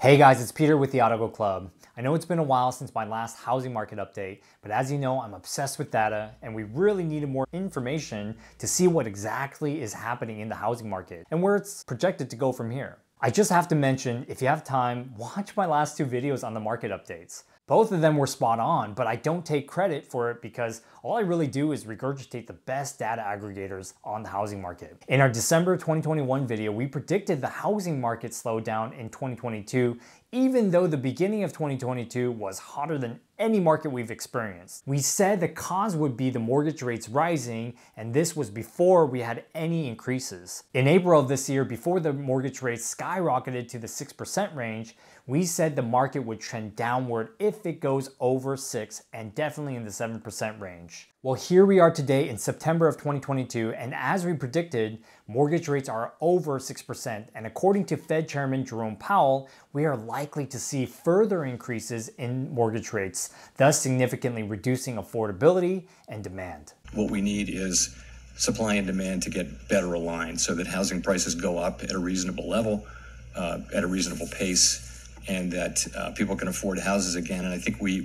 Hey guys, it's Peter with the Odigo Club. I know it's been a while since my last housing market update, but as you know, I'm obsessed with data and we really needed more information to see what exactly is happening in the housing market and where it's projected to go from here. I just have to mention, if you have time, watch my last two videos on the market updates. Both of them were spot on, but I don't take credit for it because all I really do is regurgitate the best data aggregators on the housing market. In our December 2021 video, we predicted the housing market slowed down in 2022, even though the beginning of 2022 was hotter than any market we've experienced. We said the cause would be the mortgage rates rising, and this was before we had any increases. In April of this year, before the mortgage rates skyrocketed to the 6% range, we said the market would trend downward if it goes over 6 and definitely in the 7% range. Well, here we are today in September of 2022, and as we predicted, mortgage rates are over 6%, and according to Fed Chairman Jerome Powell, we are likely to see further increases in mortgage rates, thus significantly reducing affordability and demand. What we need is supply and demand to get better aligned so that housing prices go up at a reasonable level, at a reasonable pace, and that people can afford houses again. And I think we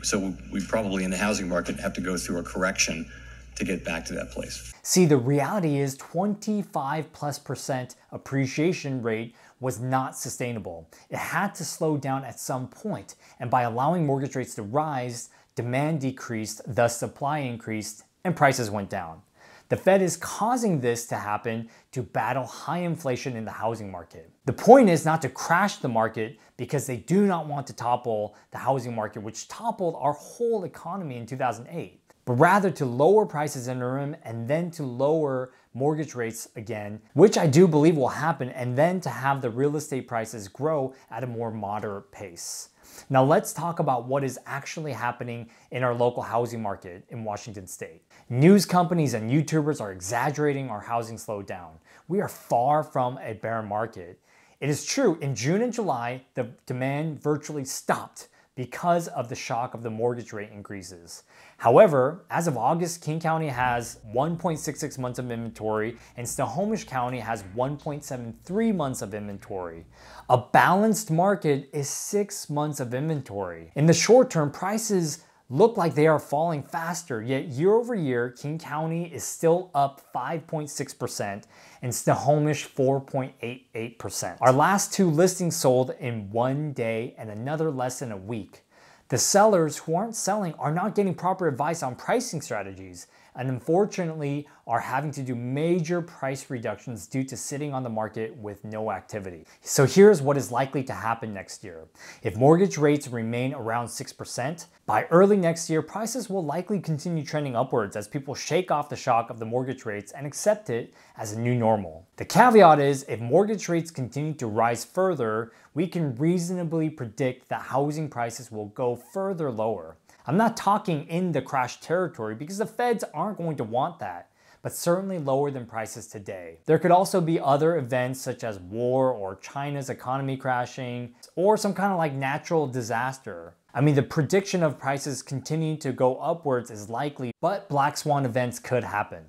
probably in the housing market have to go through a correction to get back to that place. See, the reality is 25+% appreciation rate was not sustainable. It had to slow down at some point, and by allowing mortgage rates to rise, demand decreased, thus supply increased, and prices went down. The Fed is causing this to happen to battle high inflation in the housing market. The point is not to crash the market because they do not want to topple the housing market, which toppled our whole economy in 2008, but rather to lower prices interim and then to lower mortgage rates again, which I do believe will happen, and then to have the real estate prices grow at a more moderate pace. Now let's talk about what is actually happening in our local housing market in Washington State. News companies and YouTubers are exaggerating our housing slowdown. We are far from a bear market. It is true, in June and July, the demand virtually stopped because of the shock of the mortgage rate increases. However, as of August, King County has 1.66 months of inventory and Snohomish County has 1.73 months of inventory. A balanced market is 6 months of inventory. In the short term, prices look like they are falling faster, yet year over year, King County is still up 5.6% and Snohomish 4.88%. Our last two listings sold in one day and another less than a week. The sellers who aren't selling are not getting proper advice on pricing strategies and unfortunately are having to do major price reductions due to sitting on the market with no activity. So here's what is likely to happen next year. If mortgage rates remain around 6%, by early next year, prices will likely continue trending upwards as people shake off the shock of the mortgage rates and accept it as a new normal. The caveat is, if mortgage rates continue to rise further, we can reasonably predict that housing prices will go further lower. I'm not talking in the crash territory because the feds aren't going to want that, but certainly lower than prices today. There could also be other events such as war or China's economy crashing or some kind of like natural disaster. I mean, the prediction of prices continuing to go upwards is likely, but black swan events could happen.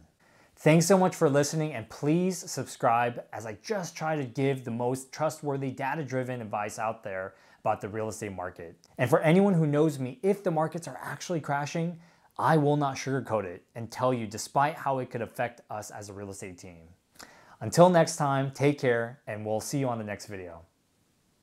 Thanks so much for listening, and please subscribe as I just try to give the most trustworthy data-driven advice out there about the real estate market. And for anyone who knows me, if the markets are actually crashing, I will not sugarcoat it and tell you despite how it could affect us as a real estate team. Until next time, take care, and we'll see you on the next video.